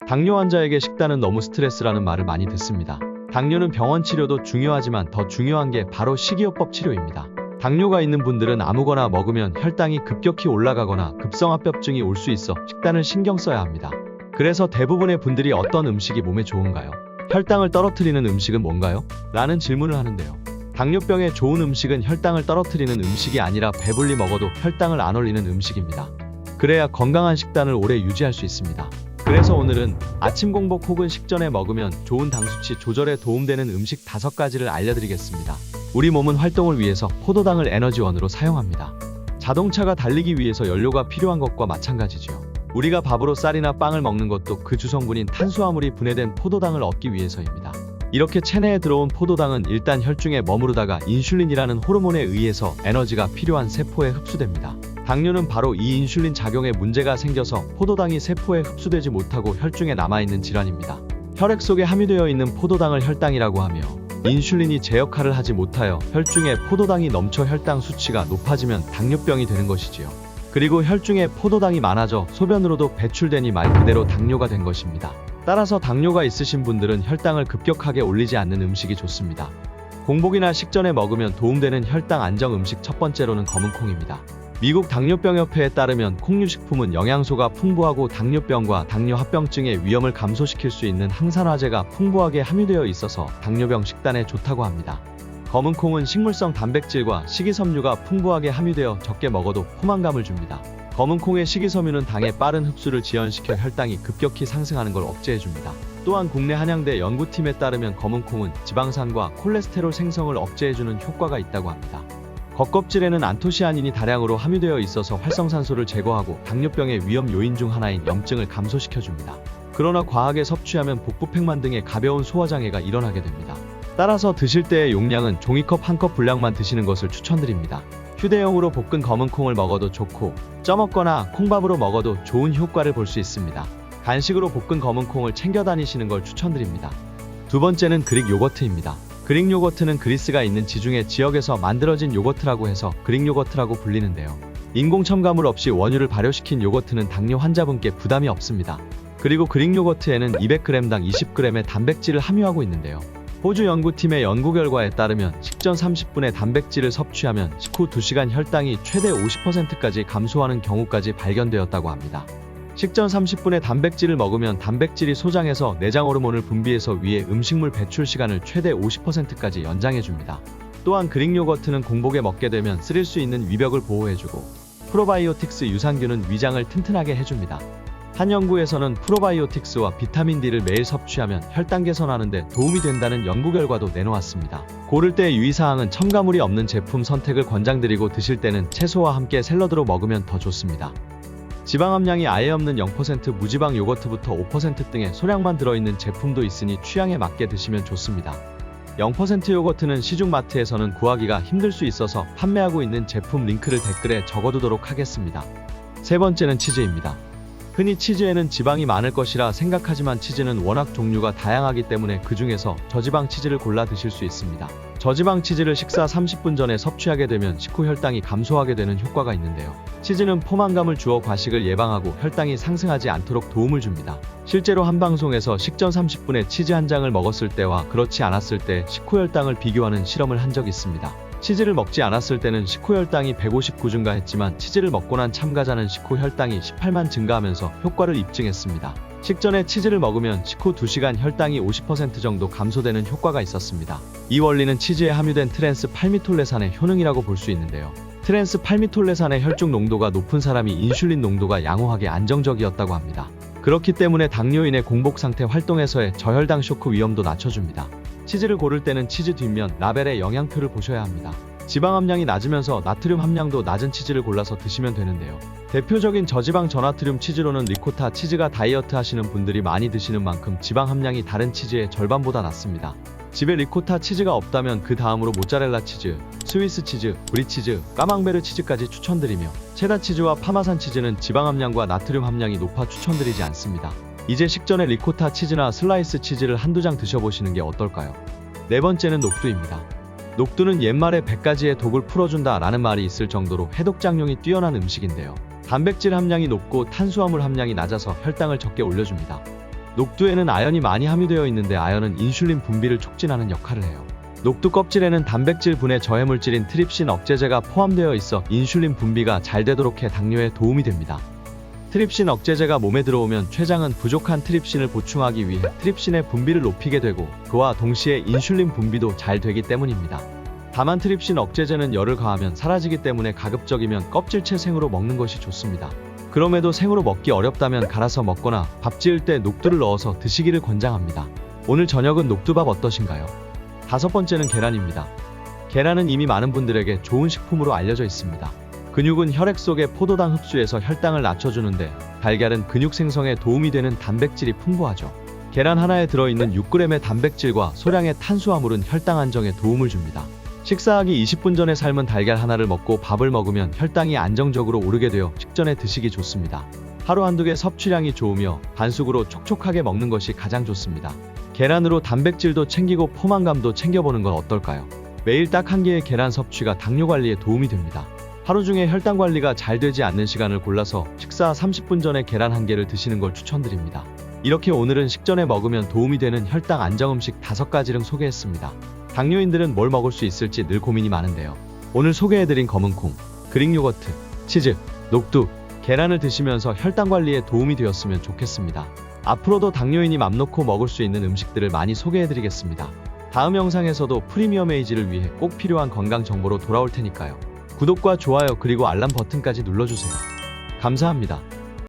당뇨 환자에게 식단은 너무 스트레스라는 말을 많이 듣습니다. 당뇨는 병원 치료도 중요하지만 더 중요한 게 바로 식이요법 치료입니다. 당뇨가 있는 분들은 아무거나 먹으면 혈당이 급격히 올라가거나 급성합병증이 올 수 있어 식단을 신경 써야 합니다. 그래서 대부분의 분들이 어떤 음식이 몸에 좋은가요? 혈당을 떨어뜨리는 음식은 뭔가요? 라는 질문을 하는데요. 당뇨병에 좋은 음식은 혈당을 떨어뜨리는 음식이 아니라 배불리 먹어도 혈당을 안 올리는 음식입니다. 그래야 건강한 식단을 오래 유지할 수 있습니다. 그래서 오늘은 아침 공복 혹은 식전에 먹으면 좋은 당 수치 조절에 도움되는 음식 5가지를 알려드리겠습니다. 우리 몸은 활동을 위해서 포도당을 에너지원으로 사용합니다. 자동차가 달리기 위해서 연료가 필요한 것과 마찬가지죠. 우리가 밥으로 쌀이나 빵을 먹는 것도 그 주성분인 탄수화물이 분해된 포도당을 얻기 위해서입니다. 이렇게 체내에 들어온 포도당은 일단 혈중에 머무르다가 인슐린이라는 호르몬에 의해서 에너지가 필요한 세포에 흡수됩니다. 당뇨는 바로 이 인슐린 작용에 문제가 생겨서 포도당이 세포에 흡수되지 못하고 혈중에 남아있는 질환입니다. 혈액 속에 함유되어 있는 포도당을 혈당이라고 하며 인슐린이 제 역할을 하지 못하여 혈중에 포도당이 넘쳐 혈당 수치가 높아지면 당뇨병이 되는 것이지요. 그리고 혈중에 포도당이 많아져 소변으로도 배출되니 말 그대로 당뇨가 된 것입니다. 따라서 당뇨가 있으신 분들은 혈당을 급격하게 올리지 않는 음식이 좋습니다. 공복이나 식전에 먹으면 도움되는 혈당 안정 음식 첫 번째로는 검은콩입니다. 미국 당뇨병협회에 따르면 콩류식품은 영양소가 풍부하고 당뇨병과 당뇨합병증의 위험을 감소시킬 수 있는 항산화제가 풍부하게 함유되어 있어서 당뇨병 식단에 좋다고 합니다. 검은콩은 식물성 단백질과 식이섬유가 풍부하게 함유되어 적게 먹어도 포만감을 줍니다. 검은콩의 식이섬유는 당의 빠른 흡수를 지연시켜 혈당이 급격히 상승하는 걸 억제해줍니다. 또한 국내 한양대 연구팀에 따르면 검은콩은 지방산과 콜레스테롤 생성을 억제해주는 효과가 있다고 합니다. 겉껍질에는 안토시아닌이 다량으로 함유되어 있어서 활성산소를 제거하고 당뇨병의 위험 요인 중 하나인 염증을 감소시켜줍니다. 그러나 과하게 섭취하면 복부팽만 등의 가벼운 소화장애가 일어나게 됩니다. 따라서 드실 때의 용량은 종이컵 1컵 분량만 드시는 것을 추천드립니다. 휴대용으로 볶은 검은콩을 먹어도 좋고 쪄먹거나 콩밥으로 먹어도 좋은 효과를 볼 수 있습니다. 간식으로 볶은 검은콩을 챙겨 다니시는 걸 추천드립니다. 두 번째는 그릭 요거트입니다. 그릭 요거트는 그리스가 있는 지중해 지역에서 만들어진 요거트라고 해서 그릭 요거트라고 불리는데요. 인공 첨가물 없이 원유를 발효시킨 요거트는 당뇨 환자분께 부담이 없습니다. 그리고 그릭 요거트에는 200g당 20g의 단백질을 함유하고 있는데요. 호주 연구팀의 연구 결과에 따르면 식전 30분의 단백질을 섭취하면 식후 2시간 혈당이 최대 50%까지 감소하는 경우까지 발견되었다고 합니다. 식전 30분의 단백질을 먹으면 단백질이 소장해서 내장 호르몬을 분비해서 위에 음식물 배출 시간을 최대 50%까지 연장해줍니다. 또한 그릭 요거트는 공복에 먹게 되면 쓰릴 수 있는 위벽을 보호해주고 프로바이오틱스 유산균은 위장을 튼튼하게 해줍니다. 한 연구에서는 프로바이오틱스와 비타민 D를 매일 섭취하면 혈당 개선하는 데 도움이 된다는 연구 결과도 내놓았습니다. 고를 때 유의사항은 첨가물이 없는 제품 선택을 권장드리고 드실 때는 채소와 함께 샐러드로 먹으면 더 좋습니다. 지방 함량이 아예 없는 0% 무지방 요거트부터 5% 등의 소량만 들어있는 제품도 있으니 취향에 맞게 드시면 좋습니다. 0% 요거트는 시중 마트에서는 구하기가 힘들 수 있어서 판매하고 있는 제품 링크를 댓글에 적어두도록 하겠습니다. 세 번째는 치즈입니다. 흔히 치즈에는 지방이 많을 것이라 생각하지만 치즈는 워낙 종류가 다양하기 때문에 그 중에서 저지방 치즈를 골라 드실 수 있습니다. 저지방 치즈를 식사 30분 전에 섭취하게 되면 식후 혈당이 감소하게 되는 효과가 있는데요. 치즈는 포만감을 주어 과식을 예방하고 혈당이 상승하지 않도록 도움을 줍니다. 실제로 한 방송에서 식전 30분에 치즈 한 장을 먹었을 때와 그렇지 않았을 때 식후 혈당을 비교하는 실험을 한 적이 있습니다. 치즈를 먹지 않았을 때는 식후 혈당이 159 증가했지만 치즈를 먹고 난 참가자는 식후 혈당이 18만 증가하면서 효과를 입증했습니다. 식전에 치즈를 먹으면 식후 2시간 혈당이 50% 정도 감소되는 효과가 있었습니다. 이 원리는 치즈에 함유된 트랜스 팔미톨레산의 효능이라고 볼 수 있는데요. 트랜스 팔미톨레산의 혈중 농도가 높은 사람이 인슐린 농도가 양호하게 안정적이었다고 합니다. 그렇기 때문에 당뇨인의 공복 상태 활동에서의 저혈당 쇼크 위험도 낮춰줍니다. 치즈를 고를 때는 치즈 뒷면 라벨의 영양표를 보셔야 합니다. 지방 함량이 낮으면서 나트륨 함량도 낮은 치즈를 골라서 드시면 되는데요. 대표적인 저지방 저나트륨 치즈로는 리코타 치즈가 다이어트 하시는 분들이 많이 드시는 만큼 지방 함량이 다른 치즈의 절반보다 낮습니다. 집에 리코타 치즈가 없다면 그 다음으로 모짜렐라 치즈, 스위스 치즈, 브리 치즈, 까망베르 치즈까지 추천드리며 체다 치즈와 파마산 치즈는 지방 함량과 나트륨 함량이 높아 추천드리지 않습니다. 이제 식전에 리코타 치즈나 슬라이스 치즈를 한두 장 드셔보시는 게 어떨까요? 네 번째는 녹두입니다. 녹두는 옛말에 100가지의 독을 풀어준다 라는 말이 있을 정도로 해독작용이 뛰어난 음식인데요. 단백질 함량이 높고 탄수화물 함량이 낮아서 혈당을 적게 올려줍니다. 녹두에는 아연이 많이 함유되어 있는데 아연은 인슐린 분비를 촉진하는 역할을 해요. 녹두 껍질에는 단백질 분해 저해물질인 트립신 억제제가 포함되어 있어 인슐린 분비가 잘 되도록 해 당뇨에 도움이 됩니다. 트립신 억제제가 몸에 들어오면 췌장은 부족한 트립신을 보충하기 위해 트립신의 분비를 높이게 되고 그와 동시에 인슐린 분비도 잘 되기 때문입니다. 다만 트립신 억제제는 열을 가하면 사라지기 때문에 가급적이면 껍질채 생으로 먹는 것이 좋습니다. 그럼에도 생으로 먹기 어렵다면 갈아서 먹거나 밥 지을 때 녹두를 넣어서 드시기를 권장합니다. 오늘 저녁은 녹두밥 어떠신가요? 5번째는 계란입니다. 계란은 이미 많은 분들에게 좋은 식품으로 알려져 있습니다. 근육은 혈액 속의 포도당 흡수해서 혈당을 낮춰주는데 달걀은 근육 생성에 도움이 되는 단백질이 풍부하죠. 계란 하나에 들어있는 6g의 단백질과 소량의 탄수화물은 혈당 안정에 도움을 줍니다. 식사하기 20분 전에 삶은 달걀 하나를 먹고 밥을 먹으면 혈당이 안정적으로 오르게 되어 식전에 드시기 좋습니다. 하루 한두 개 섭취량이 좋으며 반숙으로 촉촉하게 먹는 것이 가장 좋습니다. 계란으로 단백질도 챙기고 포만감도 챙겨보는 건 어떨까요? 매일 딱 한 개의 계란 섭취가 당뇨 관리에 도움이 됩니다. 하루 중에 혈당 관리가 잘 되지 않는 시간을 골라서 식사 30분 전에 계란 한 개를 드시는 걸 추천드립니다. 이렇게 오늘은 식전에 먹으면 도움이 되는 혈당 안정 음식 5가지를 소개했습니다. 당뇨인들은 뭘 먹을 수 있을지 늘 고민이 많은데요. 오늘 소개해드린 검은콩, 그릭 요거트, 치즈, 녹두, 계란을 드시면서 혈당 관리에 도움이 되었으면 좋겠습니다. 앞으로도 당뇨인이 맘 놓고 먹을 수 있는 음식들을 많이 소개해드리겠습니다. 다음 영상에서도 프리미엄 에이지를 위해 꼭 필요한 건강 정보로 돌아올 테니까요. 구독과 좋아요 그리고 알람 버튼까지 눌러주세요. 감사합니다.